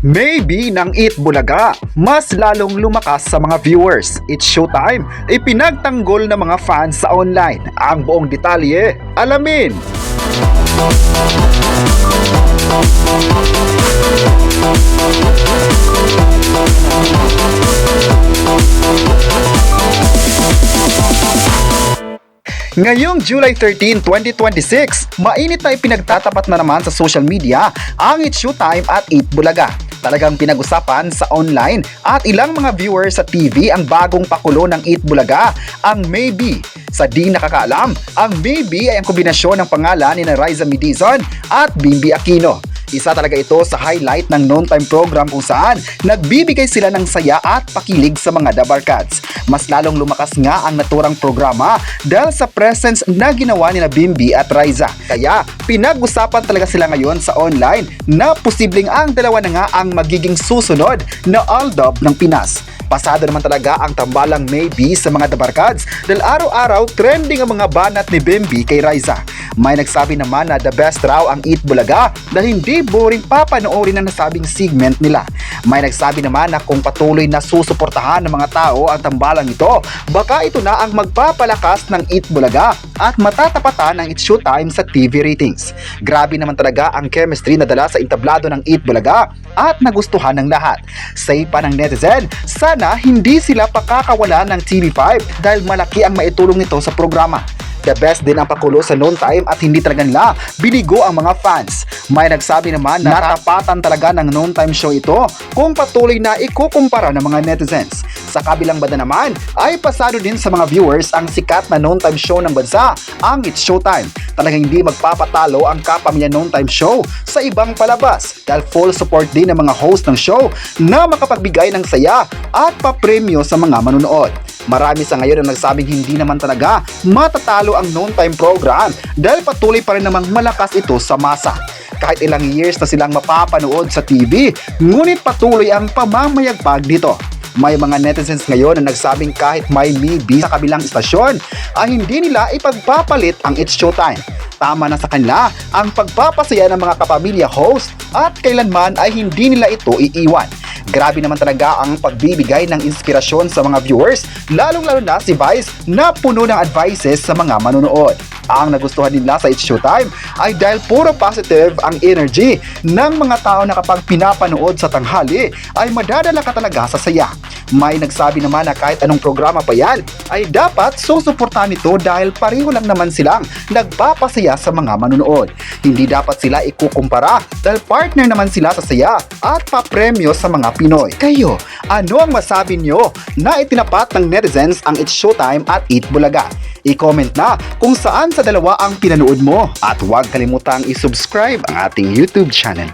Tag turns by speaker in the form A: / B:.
A: Maybe ng Eat Bulaga, mas lalong lumakas sa mga viewers. It's showtime, ipinagtanggol ng mga fans sa online. Ang buong detalye, alamin! Ngayong July 13, 2026, mainit na ipinagtatapat na naman sa social media ang It's Showtime at Eat Bulaga. Talagang pinag-usapan sa online at ilang mga viewers sa TV ang bagong pakulo ng Eat Bulaga, ang Maybe. Sa di nakakaalam, ang Maybe ay ang kombinasyon ng pangalan ni Raisa Medizon at Bimbi Aquino. Isa talaga ito sa highlight ng noontime program kung saan nagbibigay sila ng saya at pakilig sa mga Dabarkads. Mas lalong lumakas nga ang naturang programa dahil sa presence na ginawa ni Bimbi at Raisa. Kaya pinag-usapan talaga sila ngayon sa online na posibleng ang dalawa na nga ang magiging susunod na Aldab ng Pinas. Pasado naman talaga ang tambalang Maybe sa mga Dabarkads dahil araw-araw trending ang mga banat ni Bimbi kay Raisa. May nagsabi naman na the best raw ang Eat Bulaga dahil hindi boring papanoorin ang nasabing segment nila. May nagsabi naman na kung patuloy na susuportahan ng mga tao ang tambalang ito, baka ito na ang magpapalakas ng Eat Bulaga at matatapatan ng It's Showtime sa TV ratings. Grabe naman talaga ang chemistry na dala sa entablado ng Eat Bulaga at nagustuhan ng lahat. Say pa ng netizen, sana hindi sila pakakawala ng TV5 dahil malaki ang maitulong nito sa programa. The best din ang pakulo sa noontime at hindi talaga nila binigo ang mga fans. May nagsabi naman na natapatan talaga ng noontime show ito kung patuloy na ikukumpara ng mga netizens. Sa kabilang banda naman ay pasado din sa mga viewers ang sikat na noontime show ng bansa, ang It's Showtime. Talagang hindi magpapatalo ang kapamilya noontime show sa ibang palabas dahil full support din ng mga host ng show na makapagbigay ng saya at papremyo sa mga manunood. Marami sa ngayon ang nagsabing hindi naman talaga matatalo ang noontime program dahil patuloy pa rin namang malakas ito sa masa. Kahit ilang years na silang mapapanood sa TV, ngunit patuloy ang pamamayagpag dito. May mga netizens ngayon na nagsabing kahit may Maybe sa kabilang istasyon, ay hindi nila ipagpapalit ang It's Showtime. Tama na sa kanila ang pagpapasaya ng mga kapamilya host at kailanman ay hindi nila ito iiwan. Grabe naman talaga ang pagbibigay ng inspirasyon sa mga viewers, lalong-lalo na si Vice na puno ng advices sa mga manonood. Ang nagustuhan nila sa It's Showtime ay dahil puro positive ang energy ng mga tao na kapag pinapanood sa tanghali ay madadala ka talaga sa saya. May nagsabi naman na kahit anong programa pa yan ay dapat susuportahan ito dahil pareho lang naman silang nagpapasaya sa mga manonood. Hindi dapat sila ikukumpara dahil partner naman sila sa saya at papremyo sa mga Pinoy. Kayo, ano ang masabi nyo na itinapat ng netizens ang It's Showtime at Eat Bulaga? I-comment na kung saan sa dalawa ang pinanood mo at huwag kalimutang i-subscribe ang ating YouTube channel.